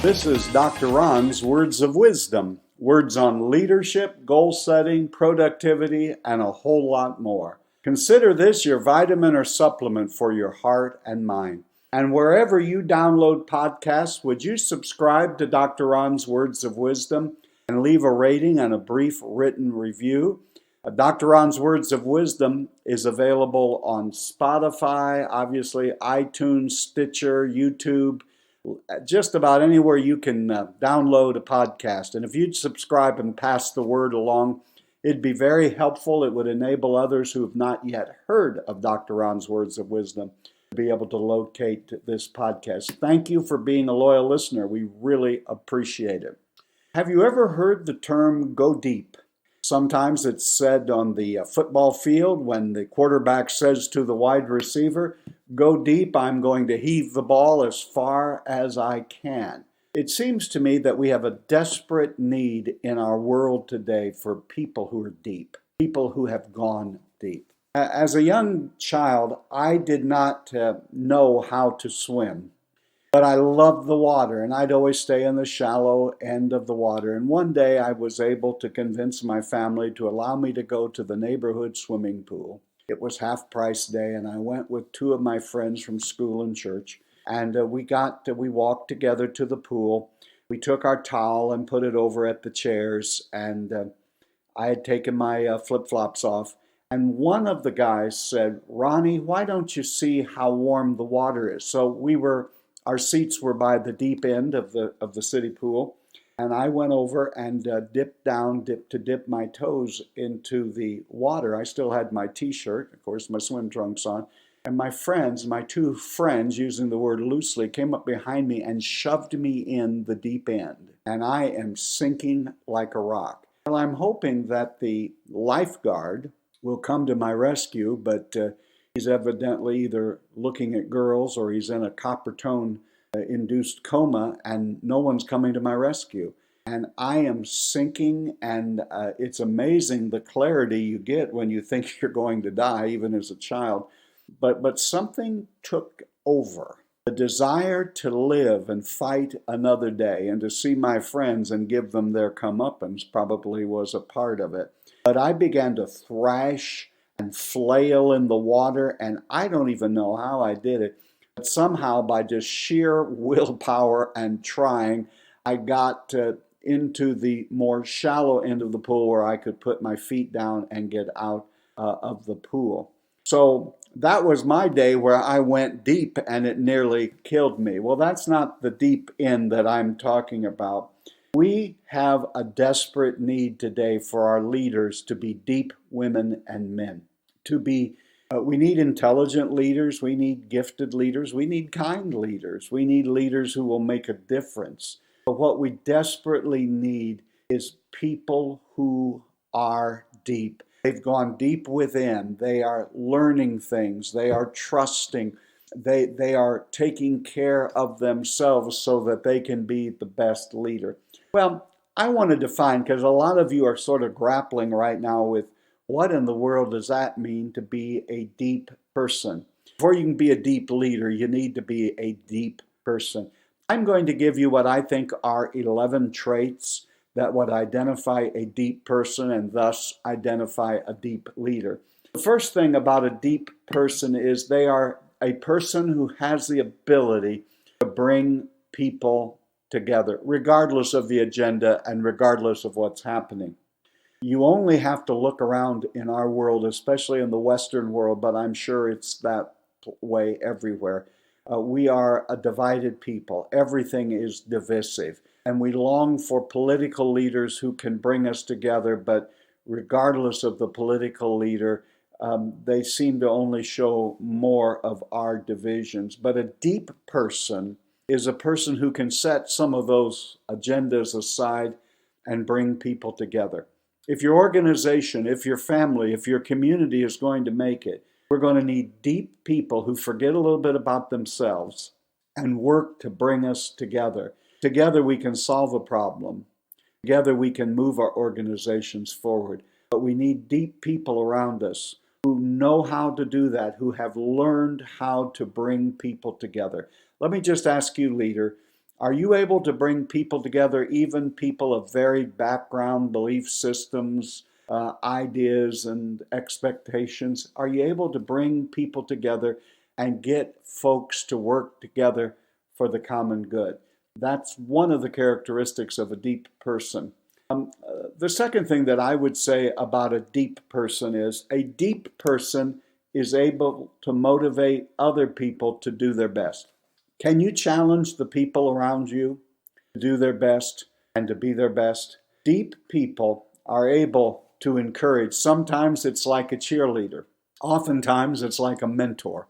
This is Dr. Ron's Words of Wisdom, words on leadership, goal setting, productivity, and a whole lot more. Consider this your vitamin or supplement for your heart and mind. And wherever you download podcasts, would you subscribe to Dr. Ron's Words of Wisdom and leave a rating and a brief written review? Dr. Ron's Words of Wisdom is available on Spotify, obviously, iTunes, Stitcher, YouTube, just about anywhere you can download a podcast. And if you'd subscribe and pass the word along, it'd be very helpful. It would enable others who have not yet heard of Dr. Ron's Words of Wisdom to be able to locate this podcast. Thank you for being a loyal listener. We really appreciate it. Have you ever heard the term go deep? Sometimes it's said on the football field when the quarterback says to the wide receiver, "Go deep, I'm going to heave the ball as far as I can." It seems to me that we have a desperate need in our world today for people who are deep, people who have gone deep. As a young child, I did not know how to swim. But I loved the water, and I'd always stay in the shallow end of the water. And one day I was able to convince my family to allow me to go to the neighborhood swimming pool. It was half-price day, and I went with two of my friends from school and church. And we walked together to the pool. We took our towel and put it over at the chairs, and I had taken my flip-flops off. And one of the guys said, "Ronnie, why don't you see how warm the water is?" So our seats were by the deep end of the city pool, and I went over and dipped my toes into the water. I still had my t-shirt, of course, my swim trunks on, and my two friends, using the word loosely, came up behind me and shoved me in the deep end, and I am sinking like a rock. Well, I'm hoping that the lifeguard will come to my rescue, but he's evidently either looking at girls or he's in a copper tone induced coma, and no one's coming to my rescue. And I am sinking, and it's amazing the clarity you get when you think you're going to die, even as a child. But something took over. The desire to live and fight another day and to see my friends and give them their comeuppance probably was a part of it. But I began to thrash and flail in the water, and I don't even know how I did it. But somehow, by just sheer willpower and trying, I got into the more shallow end of the pool where I could put my feet down and get out of the pool. So that was my day where I went deep and it nearly killed me. Well, that's not the deep end that I'm talking about. We have a desperate need today for our leaders to be deep women and men. We need intelligent leaders, we need gifted leaders, we need kind leaders, we need leaders who will make a difference. But what we desperately need is people who are deep. They've gone deep within, they are learning things, they are trusting, they are taking care of themselves so that they can be the best leader. Well, I want to define, because a lot of you are sort of grappling right now with what in the world does that mean to be a deep person? Before you can be a deep leader, you need to be a deep person. I'm going to give you what I think are 11 traits that would identify a deep person and thus identify a deep leader. The first thing about a deep person is they are a person who has the ability to bring people together, regardless of the agenda and regardless of what's happening. You only have to look around in our world, especially in the Western world, but I'm sure it's that way everywhere. We are a divided people. Everything is divisive. And we long for political leaders who can bring us together, but regardless of the political leader, they seem to only show more of our divisions. But a deep person is a person who can set some of those agendas aside and bring people together. If your organization, if your family, if your community is going to make it, we're going to need deep people who forget a little bit about themselves and work to bring us together. Together we can solve a problem. Together we can move our organizations forward. But we need deep people around us who know how to do that, who have learned how to bring people together. Let me just ask you, leader, Are you able to bring people together, even people of varied background, belief systems, ideas, and expectations? Are you able to bring people together and get folks to work together for the common good? That's one of the characteristics of a deep person. The second thing that I would say about a deep person is a deep person is able to motivate other people to do their best. Can you challenge the people around you to do their best and to be their best? Deep people are able to encourage. Sometimes it's like a cheerleader. Oftentimes it's like a mentor.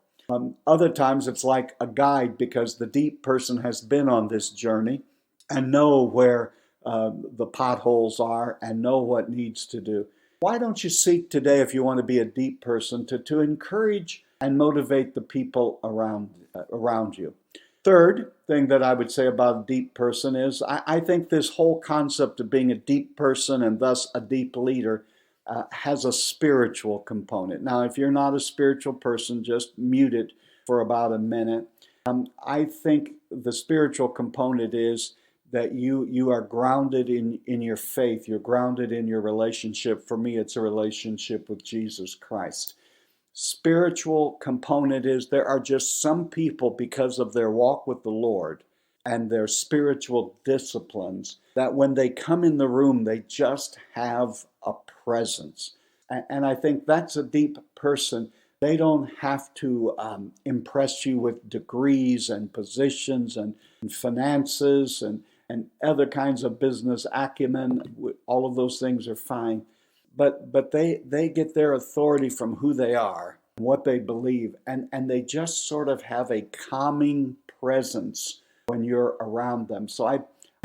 Other times it's like a guide, because the deep person has been on this journey and know where the potholes are and know what needs to do. Why don't you seek today, if you want to be a deep person, to encourage and motivate the people around you? Third thing that I would say about a deep person is I think this whole concept of being a deep person and thus a deep leader has a spiritual component. Now, if you're not a spiritual person, just mute it for about a minute. I think the spiritual component is that you are grounded in your faith. You're grounded in your relationship. For me, it's a relationship with Jesus Christ. Spiritual component is there are just some people, because of their walk with the Lord and their spiritual disciplines, that when they come in the room, they just have a presence. And I think that's a deep person. They don't have to impress you with degrees and positions and finances and other kinds of business acumen. All of those things are fine. But they get their authority from who they are, what they believe, and they just sort of have a calming presence when you're around them. So I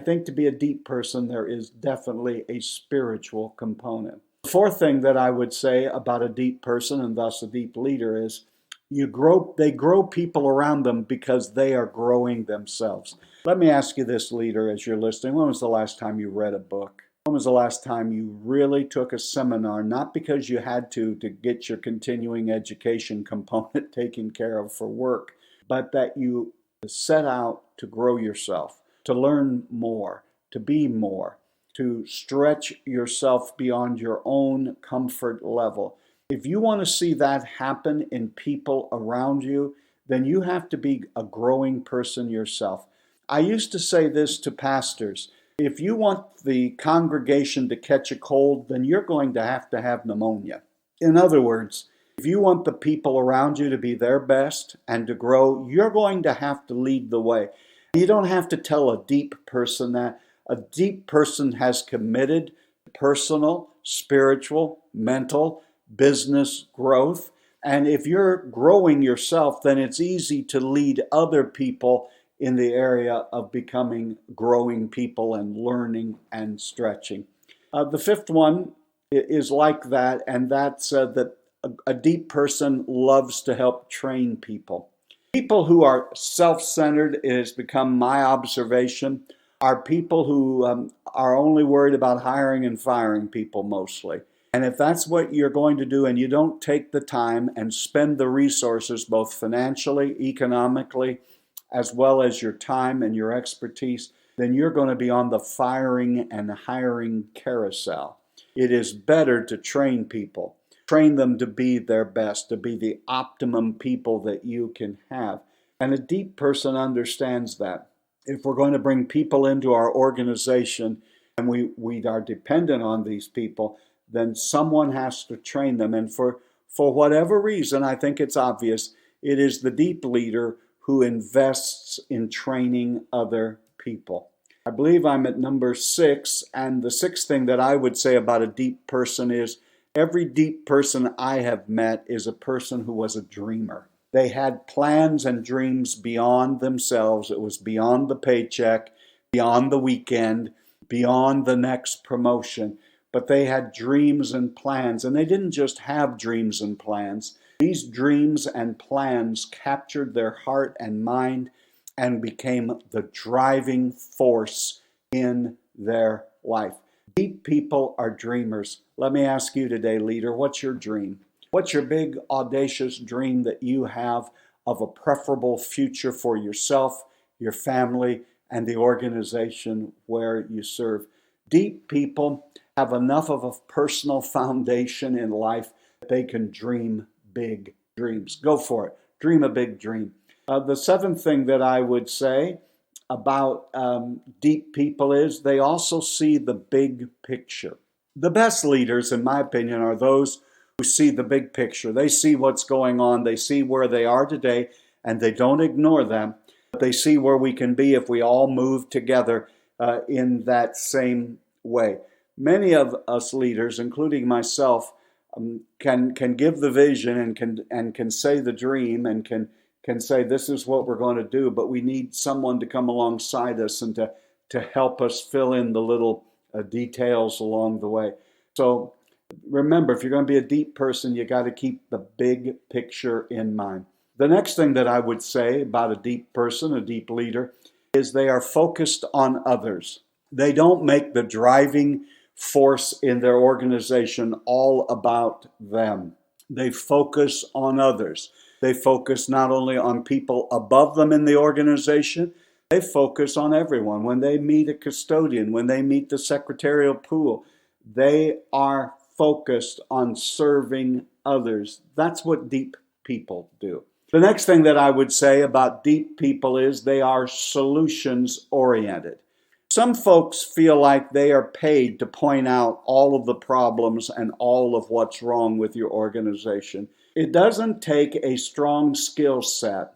think to be a deep person, there is definitely a spiritual component. The fourth thing that I would say about a deep person and thus a deep leader is they grow people around them because they are growing themselves. Let me ask you this, leader, as you're listening. When was the last time you read a book? When was the last time you really took a seminar, not because you had to get your continuing education component taken care of for work, but that you set out to grow yourself, to learn more, to be more, to stretch yourself beyond your own comfort level? If you want to see that happen in people around you, then you have to be a growing person yourself. I used to say this to pastors. If you want the congregation to catch a cold, then you're going to have pneumonia. In other words, if you want the people around you to be their best and to grow, you're going to have to lead the way. You don't have to tell a deep person that. A deep person has committed personal, spiritual, mental, business growth. And if you're growing yourself, then it's easy to lead other people in the area of becoming growing people and learning and stretching. The fifth one is like that, and that's that a deep person loves to help train people. People who are self-centered, it has become my observation, are people who are only worried about hiring and firing people mostly. And if that's what you're going to do and you don't take the time and spend the resources, both financially, economically, as well as your time and your expertise, then you're going to be on the firing and hiring carousel. It is better to train people, train them to be their best, to be the optimum people that you can have. And a deep person understands that. If we're going to bring people into our organization and we are dependent on these people, then someone has to train them. And for whatever reason, I think it's obvious, it is the deep leader who invests in training other people. I believe I'm at number 6, and the sixth thing that I would say about a deep person is every deep person I have met is a person who was a dreamer. They had plans and dreams beyond themselves. It was beyond the paycheck, beyond the weekend, beyond the next promotion. But they had dreams and plans, and they didn't just have dreams and plans. These dreams and plans captured their heart and mind and became the driving force in their life. Deep people are dreamers. Let me ask you today, leader, what's your dream? What's your big, audacious dream that you have of a preferable future for yourself, your family, and the organization where you serve. Deep people have enough of a personal foundation in life that they can dream big dreams. Go for it. Dream a big dream. The seventh thing that I would say about deep people is they also see the big picture. The best leaders, in my opinion, are those who see the big picture. They see what's going on. They see where they are today, and they don't ignore them. But they see where we can be if we all move together in that same way. Many of us leaders, including myself, can give the vision and can say the dream and can say this is what we're going to do, but we need someone to come alongside us and to help us fill in the little details along the way. So remember, if you're going to be a deep person, you got to keep the big picture in mind. The next thing that I would say about a deep person, a deep leader, is they are focused on others. They don't make the driving force in their organization all about them. They focus on others. They focus not only on people above them in the organization, they focus on everyone. When they meet a custodian, when they meet the secretarial pool, they are focused on serving others. That's what deep people do. The next thing that I would say about deep people is they are solutions oriented. Some folks feel like they are paid to point out all of the problems and all of what's wrong with your organization. It doesn't take a strong skill set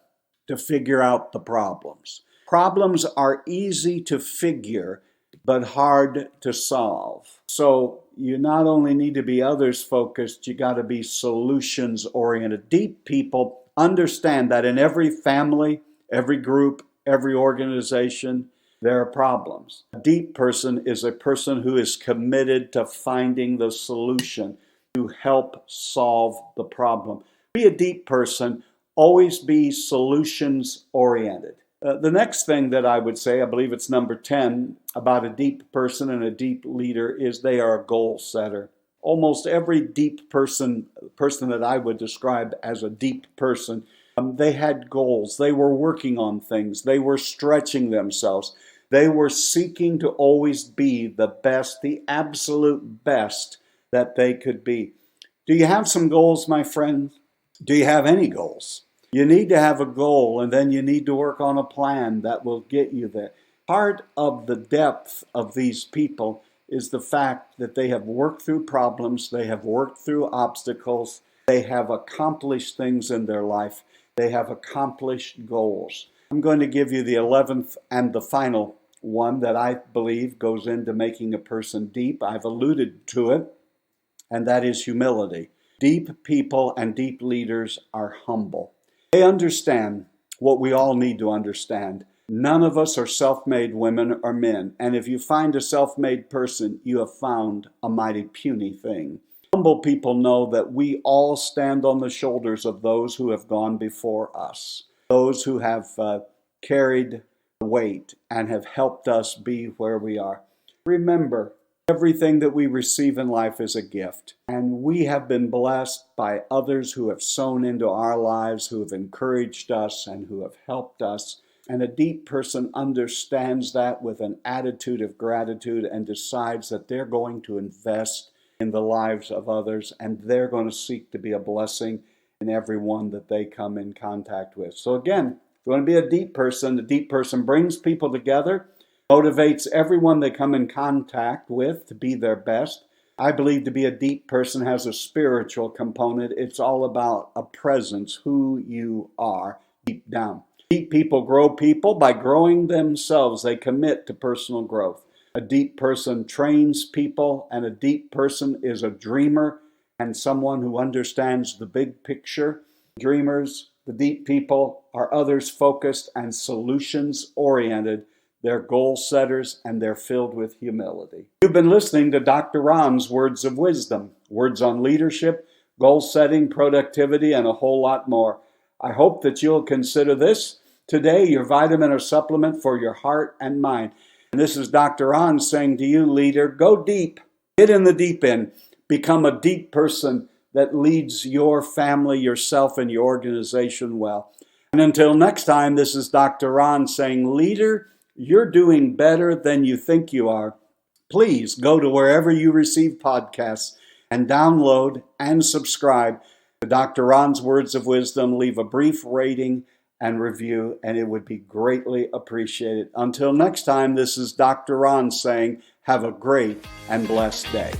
to figure out the problems. Problems are easy to figure, but hard to solve. So you not only need to be others focused, you got to be solutions oriented. Deep people understand that in every family, every group, every organization, there are problems. A deep person is a person who is committed to finding the solution to help solve the problem. Be a deep person, always be solutions oriented. The next thing that I would say, I believe it's number 10, about a deep person and a deep leader is they are a goal setter. Almost every deep person that I would describe as a deep person, they had goals. They were working on things. They were stretching themselves. They were seeking to always be the best, the absolute best that they could be. Do you have some goals, my friend? Do you have any goals? You need to have a goal, and then you need to work on a plan that will get you there. Part of the depth of these people is the fact that they have worked through problems, they have worked through obstacles, they have accomplished things in their life, they have accomplished goals. I'm going to give you the 11th and the final one that I believe goes into making a person deep. I've alluded to it, and that is humility. Deep people and deep leaders are humble. They understand what we all need to understand. None of us are self-made women or men, and if you find a self-made person, you have found a mighty puny thing. Humble people know that we all stand on the shoulders of those who have gone before us, those who have carried the weight and have helped us be where we are. Remember, everything that we receive in life is a gift, and we have been blessed by others who have sown into our lives, who have encouraged us, and who have helped us. And a deep person understands that with an attitude of gratitude and decides that they're going to invest in the lives of others, and they're going to seek to be a blessing in everyone that they come in contact with. So again, if you want to be a deep person brings people together, motivates everyone they come in contact with to be their best. I believe to be a deep person has a spiritual component. It's all about a presence, who you are deep down. Deep people grow people by growing themselves. They commit to personal growth. A deep person trains people, and a deep person is a dreamer and someone who understands the big picture. Dreamers, the deep people, are others focused and solutions oriented. They're goal setters, and they're filled with humility. You've been listening to Dr. Ron's Words of Wisdom, words on leadership, goal setting, productivity, and a whole lot more. I hope that you'll consider this today your vitamin or supplement for your heart and mind. And this is Dr. Ron saying to you, leader, go deep. Get in the deep end. Become a deep person that leads your family, yourself, and your organization well. And until next time, this is Dr. Ron saying, leader, you're doing better than you think you are, please go to wherever you receive podcasts and download and subscribe to Dr. Ron's Words of Wisdom. Leave a brief rating and review, and it would be greatly appreciated. Until next time, this is Dr. Ron saying, have a great and blessed day.